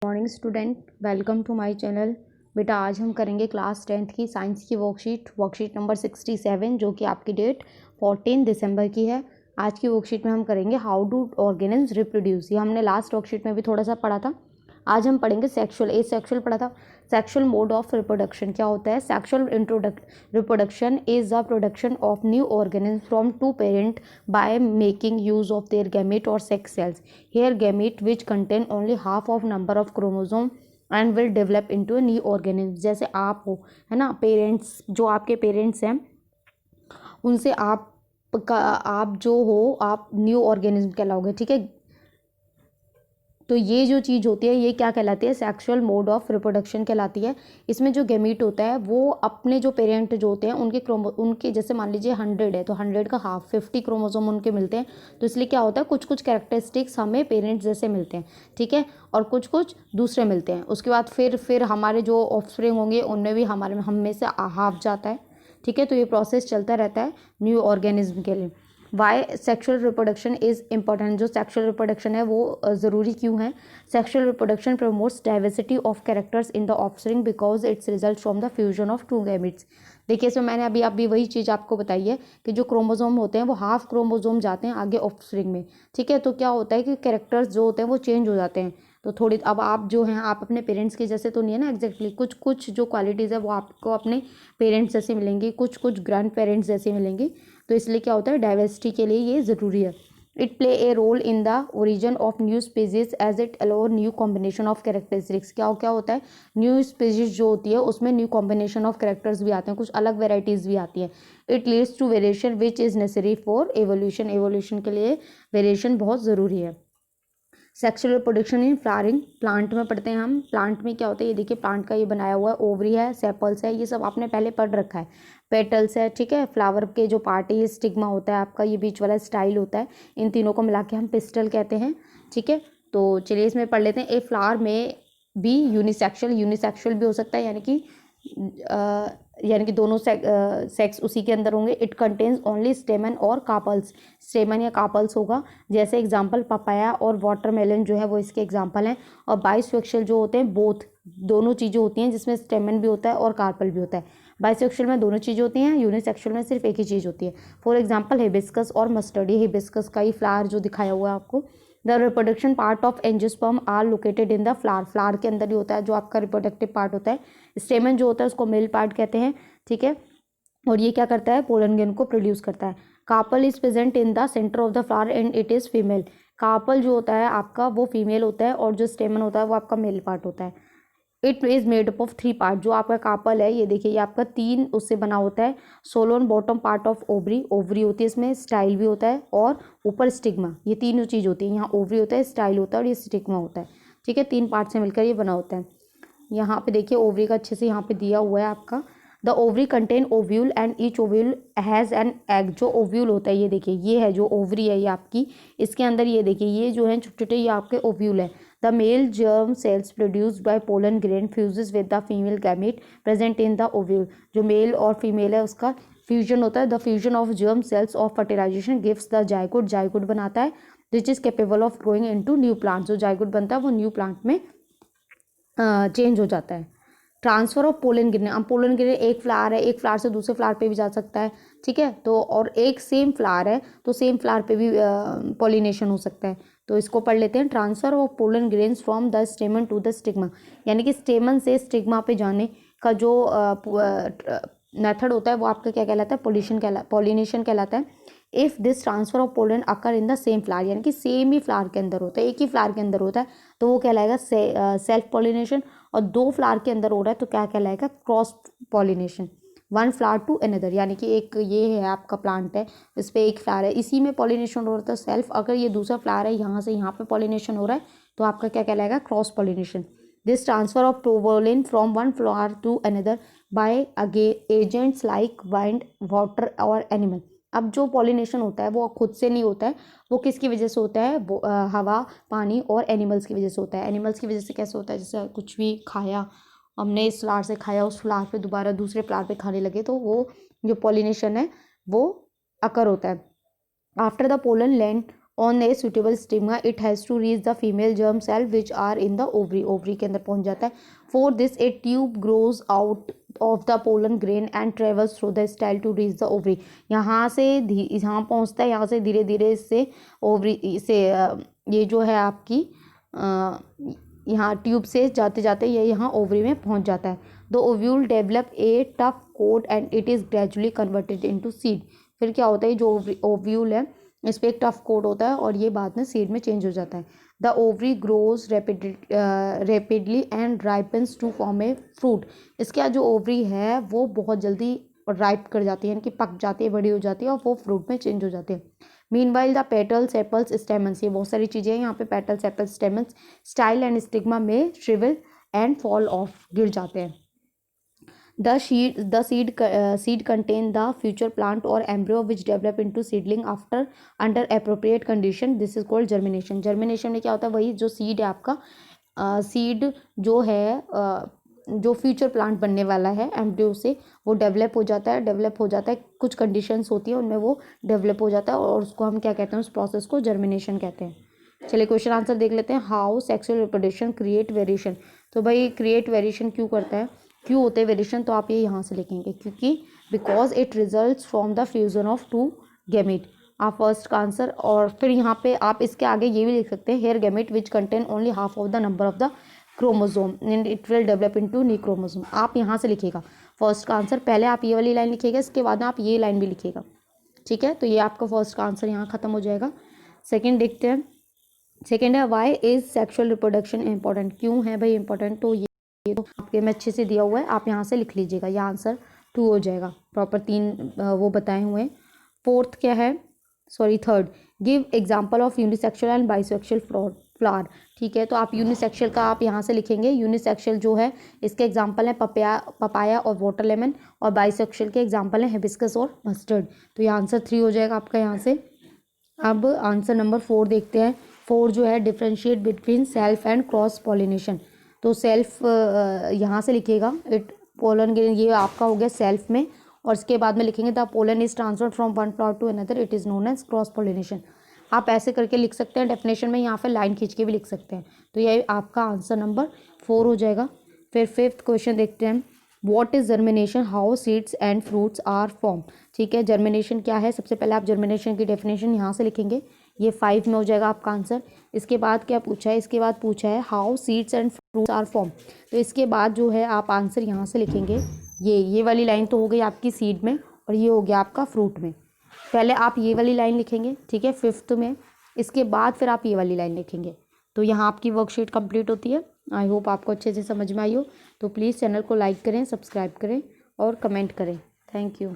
Morning student, welcome to my channel. बेटा आज हम करेंगे क्लास 10th की साइंस की वर्कशीट नंबर 67 जो कि आपकी डेट 14 दिसंबर की है। आज की वर्कशीट में हम करेंगे हाउ डू ऑर्गेनिज्म रिप्रोड्यूस। ये हमने लास्ट वर्कशीट में भी थोड़ा सा पढ़ा था। आज हम पढ़ेंगे सेक्सुअल पढ़ा था। सेक्सुअल मोड ऑफ रिप्रोडक्शन क्या होता है? Sexual reproduction is the production of new organism from two parent by making use of their gamete और sex cells. Here gamete which contain only half of number of chromosome and will develop into a new organism. जैसे आप हो, है ना, parents, जो आपके parents हैं उनसे आप जो हो आप न्यू ऑर्गेनिज्म कहलाओगे। ठीक है, तो ये जो चीज़ होती है ये क्या कहलाती है? सेक्सुअल मोड ऑफ रिप्रोडक्शन कहलाती है। इसमें जो गैमीट होता है वो अपने जो पेरेंट जो होते हैं उनके जैसे मान लीजिए 100 है तो 100 का हाफ 50 क्रोमोसोम उनके मिलते हैं। तो इसलिए क्या होता है, कुछ कुछ कैरेक्टरिस्टिक्स हमें पेरेंट्स जैसे मिलते हैं। ठीक है, और कुछ कुछ दूसरे मिलते हैं। उसके बाद फिर हमारे जो ऑफस्प्रिंग होंगे उनमें भी हम में से हाफ जाता है। ठीक है, तो ये प्रोसेस चलता रहता है न्यू ऑर्गेनिज्म के लिए। Why sexual reproduction is important. जो सेक्शुअल रिप्रोडक्शन है वो ज़रूरी क्यों है? Sexual reproduction promotes diversity of characters in the offspring because it's result from the fusion of two gametes. देखिए, इसमें मैंने अभी वही चीज़ आपको बताई है कि जो क्रोमोसोम होते हैं वो हाफ क्रोमोसोम जाते हैं आगे ऑफस्प्रिंग में। ठीक है, तो क्या होता है कि कैरेक्टर्स जो होते हैं वो चेंज हो जाते हैं। तो थोड़ी अब आप जो हैं आप अपने पेरेंट्स के जैसे तो नहीं है ना एग्जैक्टली। कुछ कुछ जो क्वालिटीज़ है वो आपको अपने पेरेंट्स जैसी मिलेंगी, कुछ कुछ ग्रैंड पेरेंट्स जैसी मिलेंगी। तो इसलिए क्या होता है, डाइवर्सिटी के लिए ये ज़रूरी है। It play a role in the origin of new species as it allow new combination of characteristics. क्या होता है, न्यू स्पीसीज जो होती है उसमें न्यू कॉम्बिनेशन ऑफ कैरेक्टर्स भी आते हैं, कुछ अलग वेराइटीज़ भी आती हैं। It leads to variation which is necessary for evolution. Evolution के लिए वेरिएशन बहुत ज़रूरी है। Sexual reproduction in flowering plant में पढ़ते हैं हम। प्लांट में क्या होता है, ये देखिए प्लांट का ये बनाया हुआ है, ओवरी है, सेपल्स है, ये सब आपने पहले पढ़ रखा है। पेटल्स है, ठीक है, फ्लावर के जो पार्ट है ये स्टिग्मा होता है आपका, ये बीच वाला स्टाइल होता है। इन तीनों को मिला के हम पिस्टल कहते हैं। ठीक है, तो चलिए इसमें पढ़ लेते हैं। ए फ्लावर में भी यूनिसेक्सुअल भी हो सकता है, यानी कि दोनों सेक्स उसी के अंदर होंगे। इट कंटेन्स ओनली स्टेमन और कार्पल्स। स्टेमन या कार्पल्स होगा। जैसे एग्जांपल पपाया और वाटरमेलन जो है वो इसके एग्जांपल हैं। और बाइसेक्सुअल जो होते हैं बोथ, दोनों चीज़ें होती हैं जिसमें स्टेमन भी होता है और कार्पल भी होता है। बाइसेक्सुअल में दोनों चीज़ें होती हैं, यूनिसेक्सुअल में सिर्फ एक ही चीज़ होती है। फॉर एग्जाम्पल हिबिस्कस और मस्टर्ड। ये हिबिस्कस का ही फ्लावर जो दिखाया हुआ है आपको। The reproduction part of angiosperm are located in the flower. Flower के अंदर ही होता है जो आपका रिप्रोडक्टिव पार्ट होता है। स्टेमन जो होता है उसको मेल पार्ट कहते हैं। ठीक है, और ये क्या करता है, पोलन ग्रेन को प्रोड्यूस करता है। Carpel is present in the centre of the flower and it is female. Carpel जो होता है आपका वो फीमेल होता है और जो स्टेमन होता है वो आपका मेल पार्ट होता है। It is made up of 3 part. जो आपका कार्पल है ये देखिए ये आपका 3 उससे बना होता है। सोलोन bottom part of ovary, ovary होती है इसमें, स्टाइल भी होता है और ऊपर स्टिग्मा। ये तीनों चीज़ होती है। यहाँ ओवरी होता है, स्टाइल होता है और ये स्टिग्मा होता है। ठीक है, 3 पार्ट से मिलकर ये बना होता है। यहाँ पे देखिए ओवरी का अच्छे से यहाँ पे दिया हुआ है आपका। The ovary contain ovule and each ovule has an egg. जो ओव्यूल होता है ये देखिए ये है जो ओवरी है ये आपकी, इसके अंदर ये देखिए ये जो है छोटे छोटे ये आपके ओव्यूल है। The male germ cells produced by pollen grain fuses with the female gamete present in the ovule. जो मेल और फीमेल है उसका फ्यूजन होता है। The fusion of germ cells of fertilisation gives the zygote. Zygote बनाता है which is capable of growing into new plant. जो zygote बनता है वो न्यू प्लांट में चेंज हो जाता है। Transfer of pollen grain. अब पोलन ग्रेन एक फ्लावर है, एक फ्लावर से दूसरे फ्लावर पे भी जा सकता है। ठीक है, तो और एक सेम फ्लावर है तो सेम फ्लावर पे भी पॉलिनेशन हो सकता है। तो इसको पढ़ लेते हैं। Transfer of pollen grains from the stamen to the stigma. यानी कि स्टेमन से स्टिग्मा पे जाने का जो मेथड होता है वो आपका क्या कहलाता है, पॉलिनेशन कहलाता है। If this transfer of pollen occur in the same flower, यानी कि सेम ही फ्लावर के अंदर होता है, एक ही फ्लावर के अंदर होता है तो वो कहलाएगा सेल्फ पॉलिनेशन। और 2 फ्लावर के अंदर हो रहा है तो क्या कहलाएगा, cross pollination. 1 flower to another, यानी कि एक ये है आपका प्लांट है इस पर एक फ्लावर है इसी में पॉलिनेशन हो रहा था सेल्फ। अगर ये दूसरा फ्लावर है यहाँ से यहाँ पे पॉलिनेशन हो रहा है तो आपका क्या कहलाएगा, cross pollination. This transfer of pollen from 1 flower to another by agents like wind, water और एनिमल। अब जो पॉलिनेशन होता है वो खुद से नहीं होता है, वो किसकी वजह से होता है, वो हवा, पानी और एनिमल्स की वजह से होता है। एनिमल्स की वजह से कैसे होता है, जैसे कुछ भी खाया हमने, इस फ्लावर से खाया, उस फ्लावर पे दोबारा दूसरे फ्लावर पे खाने लगे तो वो जो पॉलिनेशन है वो अकर होता है। After the pollen land on a suitable stigma it has to reach the female germ cell which are in the ovary, ovary के अंदर पहुंच जाता है. For this a tube grows out of the pollen grain and travels through the style to reach the ovary. यहाँ से यहाँ पहुँचता है, यहाँ से धीरे धीरे इससे ओवरी से ये जो है आपकी यहाँ ट्यूब से जाते जाते ये यहाँ ओवरी में पहुँच जाता है. The ovule develop a tough coat and it is gradually converted into seed. फिर क्या होता है, जो ओव्यूल है इस पर एक टफ कोट होता है और ये बाद में सीड में चेंज हो जाता है. The ovary grows rapidly and ripens to form a fruit. इसके जो ओवरी है वो बहुत जल्दी राइप कर जाती है, यानी कि पक जाती है, बड़ी हो जाती है और वो फ्रूट में चेंज हो जाती है. Meanwhile the petals, sepals, stamens, ये बहुत सारी चीज़ें हैं यहाँ पे. Petal, sepals, stamens, style and stigma में श्रिवल एंड फॉल ऑफ, गिर जाते हैं. The seed contain the future plant or embryo which develop into seedling after under appropriate condition. This is called germination. Germination में क्या होता है, वही जो सीड है आपका, सीड जो है जो फ्यूचर प्लांट बनने वाला है एम्ब्रियो से, वो डेवलप हो जाता है, कुछ कंडीशंस होती है उनमें वो डेवलप हो जाता है और उसको हम क्या कहते हैं, उस प्रोसेस को जर्मिनेशन कहते हैं. चलिए क्वेश्चन आंसर देख लेते हैं. How sexual reproduction create variation. तो भाई क्रिएट वेरिएशन क्यों करता है, क्यों होते हैं वेरिएशन, तो आप ये यहाँ से लिखेंगे क्योंकि because it results from the fusion of two gamete. आप फर्स्ट का आंसर, और फिर यहाँ पे आप इसके आगे ये भी लिख सकते हैं, here gamete which contain only half of the number of the chromosome and it will develop into new chromosome. आप यहाँ से लिखिएगा फर्स्ट का आंसर. पहले आप ये वाली लाइन लिखिएगा, इसके बाद में आप ये लाइन भी लिखिएगा. ठीक है, तो ये आपका फर्स्ट का आंसर यहाँ खत्म हो जाएगा. सेकेंड देखते हैं. सेकेंड है why is sexual reproduction important. क्यों है भाई इंपॉर्टेंट, तो ये तो आपके में अच्छे से दिया हुआ है, आप यहाँ से लिख लीजिएगा. यह आंसर 2 हो जाएगा. प्रॉपर 3 वो बताए हुए हैं. फोर्थ क्या है, third, give example of unisexual and bisexual flower. ठीक है, तो आप यूनिसेक्सुअल का आप यहाँ से लिखेंगे. यूनिसेक्सुअल जो है इसके एग्जाम्पल है पपाया और वाटर लेमन, और बाइसेक्सुअल के एग्जाम्पल है हिबिस्कस और मस्टर्ड. तो ये आंसर 3 हो जाएगा आपका यहाँ से. अब आंसर नंबर 4 देखते हैं. 4 जो है differentiate between self and cross pollination. तो सेल्फ यहाँ से लिखिएगा. इट पोलन, ये आपका हो गया सेल्फ में, और इसके बाद में लिखेंगे the pollen is transferred from one flower to another, it is known as cross pollination. आप ऐसे करके लिख सकते हैं. डेफिनेशन में यहाँ पे लाइन खींच के भी लिख सकते हैं. तो ये आपका आंसर नंबर 4 हो जाएगा. फिर 5th क्वेश्चन देखते हैं. What is germination, how seeds and fruits are form. ठीक है, जर्मिनेशन क्या है, सबसे पहले आप जर्मिनेशन की डेफिनेशन यहाँ से लिखेंगे. ये 5 में हो जाएगा आपका आंसर. इसके बाद क्या पूछा है, इसके बाद पूछा है how seeds and fruits are form. तो इसके बाद जो है आप आंसर यहाँ से लिखेंगे. ये वाली लाइन तो हो गई आपकी सीड में, और ये हो गया आपका फ्रूट में. पहले आप ये वाली लाइन लिखेंगे, ठीक है, 5th में. इसके बाद फिर आप ये वाली लाइन लिखेंगे. तो यहाँ आपकी वर्कशीट कंप्लीट होती है. आई होप आपको अच्छे से समझ में आई हो. तो प्लीज़ चैनल को लाइक करें, सब्सक्राइब करें और कमेंट करें. Thank you.